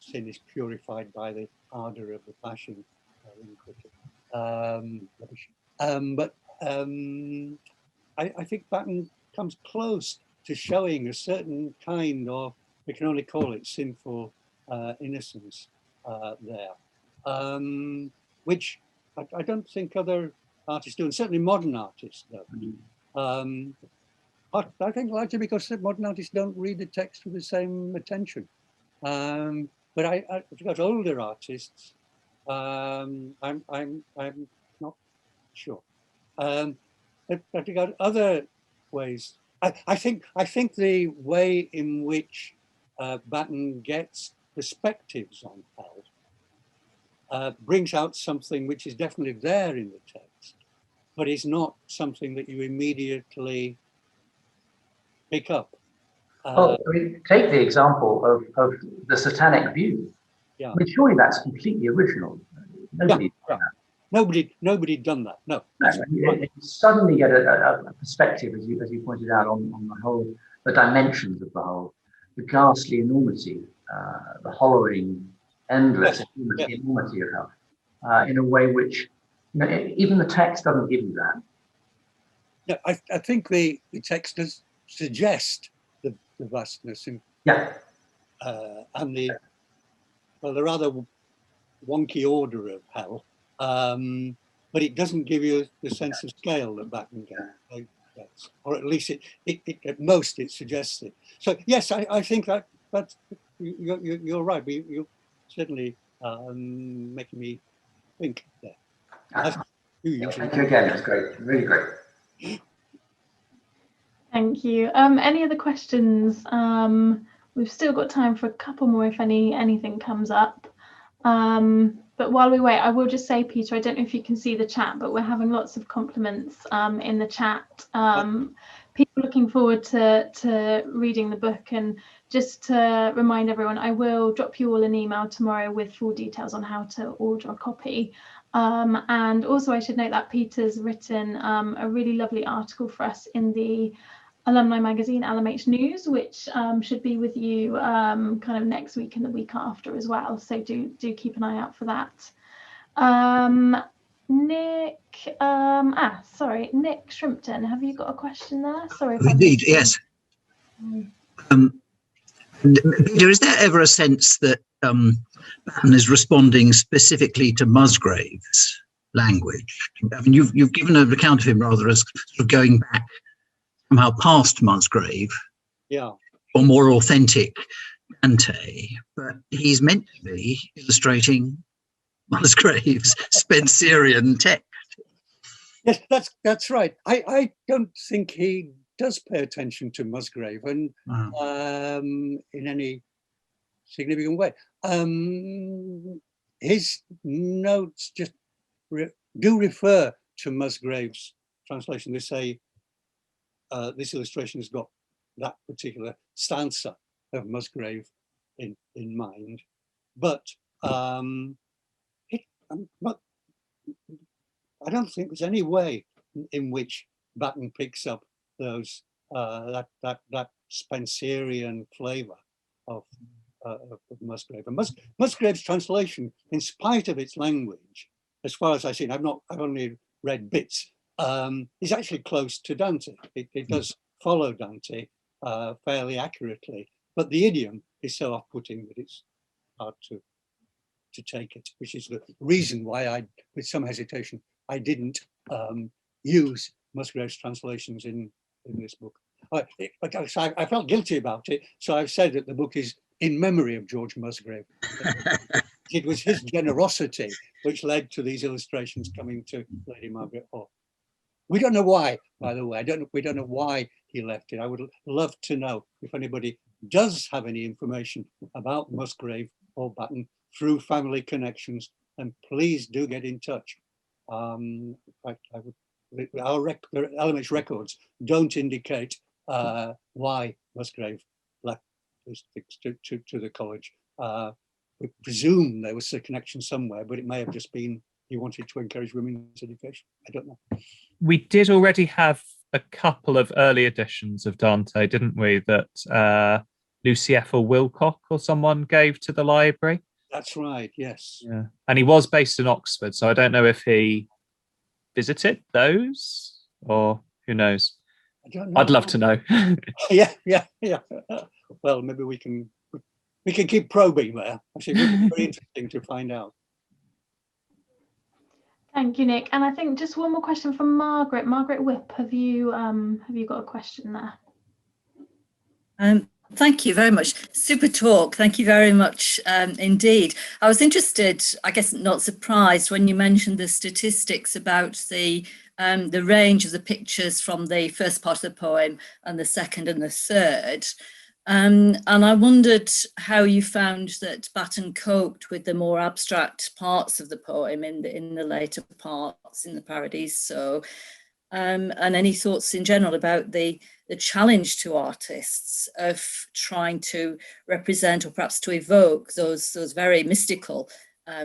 sin is purified by the ardor of the passion. I think Batten comes close to showing a certain kind of, we can only call it sinful innocence there, which I don't think other artists do, and certainly modern artists don't. I think largely because modern artists don't read the text with the same attention. But I got older artists, I'm not sure. But I got other ways. I think the way in which Batten gets perspectives on hell brings out something which is definitely there in the text, but is not something that you immediately pick up. I mean, take the example of the satanic view. Yeah. I mean, surely that's completely original. Nobody done that. No. You suddenly get a perspective, as you pointed out, on the whole, the dimensions of the whole, the ghastly enormity, the hollowing, endless enormity of hell, in a way which, you know, even the text doesn't give you that. Yeah, I think the text does suggest the vastness and the rather wonky order of hell, but it doesn't give you the sense of scale that Batten gets, or at least it at most it suggests it. So yes, I think that's you're right. You're certainly making me think there. Thank you again. That's great. Really great. Thank you. Any other questions? We've still got time for a couple more if anything comes up. But while we wait, I will just say, Peter, I don't know if you can see the chat, but we're having lots of compliments in the chat. People looking forward to reading the book. And just to remind everyone, I will drop you all an email tomorrow with full details on how to order a copy. And also I should note that Peter's written a really lovely article for us in the alumni magazine LMH News, which should be with you kind of next week and the week after as well. So do keep an eye out for that. Nick, sorry, Nick Shrimpton, have you got a question there? Sorry. Indeed, yes. Peter, is there ever a sense that Batten is responding specifically to Musgrave's language? I mean, you've given an account of him rather as sort of going back somehow past Musgrave, or more authentic Dante, but he's meant to be illustrating Musgrave's Spencerian text. Yes, that's right. I don't think he does pay attention to Musgrave and in any significant way. his notes just do refer to Musgrave's translation. They say this illustration has got that particular stanza of Musgrave in mind, but but I don't think there's any way in which Batten picks up those that Spencerian flavour of Musgrave. And Musgrave's translation, in spite of its language, as far as I've seen, I've only read bits, is actually close to Dante. It does follow Dante fairly accurately, but the idiom is so off-putting that it's hard to take it, which is the reason why I, with some hesitation, I didn't use Musgrave's translations in this book. I felt guilty about it, so I've said that the book is in memory of George Musgrave. It was his generosity which led to these illustrations coming to Lady Margaret Hall. We don't know why, by the way. We don't know why he left it. I would love to know if anybody does have any information about Musgrave or Batten through family connections, and please do get in touch. Our LMH records don't indicate why Musgrave left to the college. We presume there was a connection somewhere, but it may have just been he wanted to encourage women's education. I don't know. We did already have a couple of early editions of Dante, didn't we? That Lucy Ethel Wilcock or someone gave to the library. That's right, yes. Yeah, and he was based in Oxford, so I don't know if he visited those, or who knows. I don't know. I'd love to know. Yeah. Well, maybe we can keep probing there. Actually, it would be very interesting to find out. Thank you, Nick. And I think just one more question from Margaret. Margaret Whip, have you got a question there? Thank you very much. Super talk. Thank you very much indeed. I was interested, I guess not surprised, when you mentioned the statistics about the range of the pictures from the first part of the poem and the second and the third. And I wondered how you found that Batten coped with the more abstract parts of the poem in the later parts, in the Paradiso, and any thoughts in general about the challenge to artists of trying to represent or perhaps to evoke those very mystical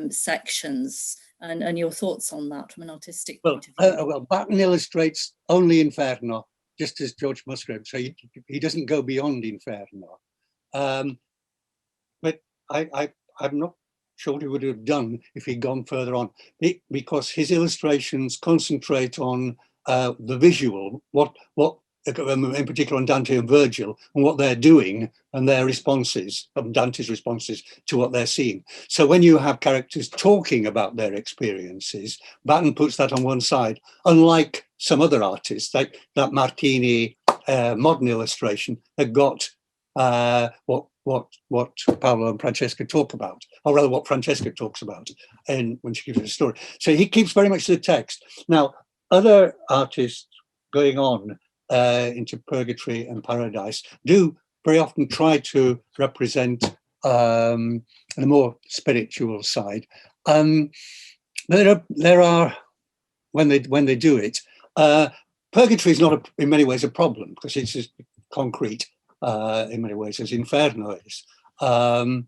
sections, and your thoughts on that from an artistic point of view. Well, Batten illustrates only Inferno, just as George Musgrave, so he doesn't go beyond Inferno. But I'm not sure what he would have done if he'd gone further on, because his illustrations concentrate on the visual, what in particular on Dante and Virgil, and what they're doing and their responses, Dante's responses to what they're seeing. So when you have characters talking about their experiences, Batten puts that on one side, unlike some other artists, like that Martini modern illustration that got what Paolo and Francesca talk about, or rather what Francesca talks about when she gives us a story. So he keeps very much to the text. Now, other artists going on into Purgatory and Paradise do very often try to represent the more spiritual side. There are when they do it, Purgatory is not in many ways a problem, because it's as concrete in many ways as Inferno is. And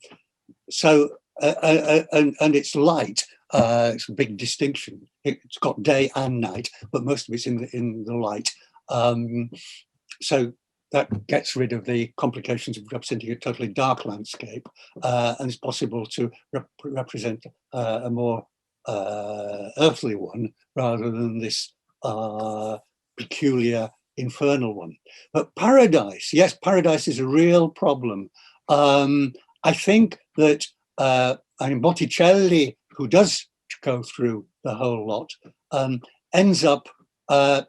it's light. It's a big distinction. It's got day and night, but most of it's in the light. So that gets rid of the complications of representing a totally dark landscape, and it's possible to represent a more earthly one rather than this peculiar infernal one. But Paradise, yes, Paradise is a real problem. I think that Botticelli, who does go through the whole lot, ends up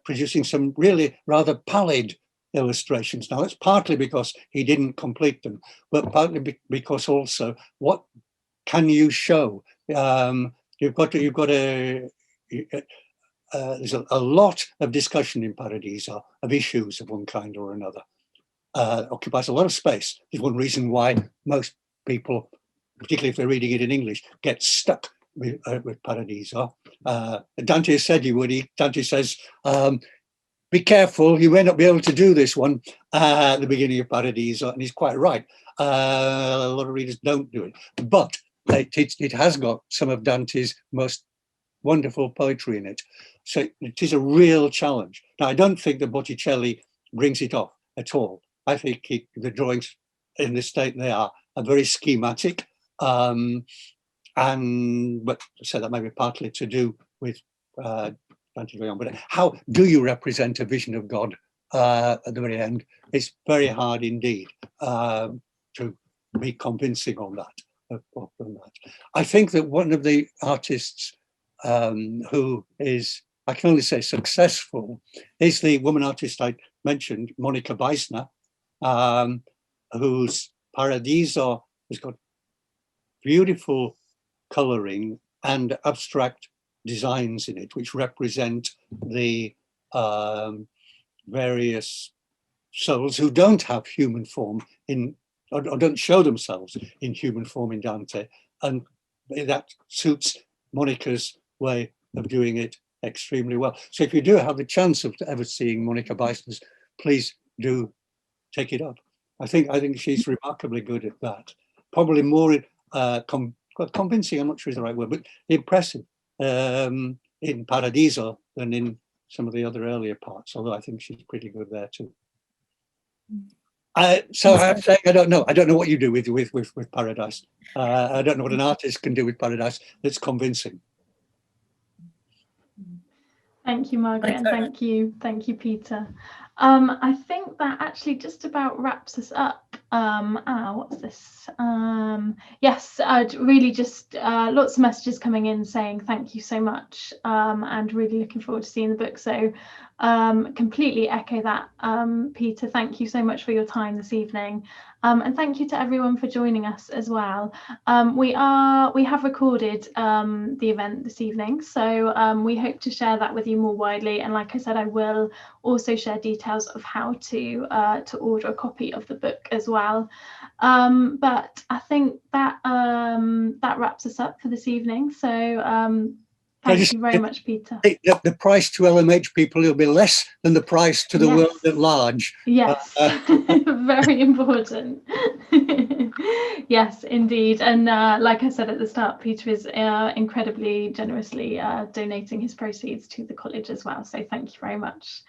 producing some really rather pallid illustrations. Now, it's partly because he didn't complete them, but partly because also, what can you show? There's a lot of discussion in Paradiso of issues of one kind or another. Occupies a lot of space. Is one reason why most people particularly if they're reading it in English, get stuck with Paradiso. Dante has said he would. Dante says, be careful, you may not be able to do this one at the beginning of Paradiso, and he's quite right. A lot of readers don't do it, but it has got some of Dante's most wonderful poetry in it. So it is a real challenge. Now, I don't think that Botticelli brings it off at all. I think the drawings in the state they are very schematic. But so that may be partly to do with Dante going on. But how do you represent a vision of God at the very end? It's very hard indeed to be convincing on that. I think that one of the artists who is, I can only say successful, is the woman artist I mentioned, Monica Beisner, whose Paradiso has got beautiful colouring and abstract designs in it, which represent the various souls who don't have human form or don't show themselves in human form in Dante, and that suits Monica's way of doing it extremely well. So if you do have the chance of ever seeing Monica Beisner's, please do take it up. I think she's remarkably good at that. Probably more convincing, I'm not sure is the right word, but impressive in Paradiso than in some of the other earlier parts, although I think she's pretty good there too. So I'm saying I don't know what you do with Paradise. I don't know what an artist can do with Paradise that's convincing. Thank you, Margaret, and thank you, Peter. I think that actually just about wraps us up. What's this? Yes, really just lots of messages coming in saying thank you so much, and really looking forward to seeing the book. So completely echo that, Peter. Thank you so much for your time this evening, and thank you to everyone for joining us as well. We have recorded the event this evening, so we hope to share that with you more widely. And like I said, I will also share details of how to order a copy of the book as well. But I think that that wraps us up for this evening. So thank you very much, Peter. The price to LMH people will be less than the price to the world at large. Yes, very important. Yes, indeed. And like I said at the start, Peter is incredibly generously donating his proceeds to the college as well. So thank you very much.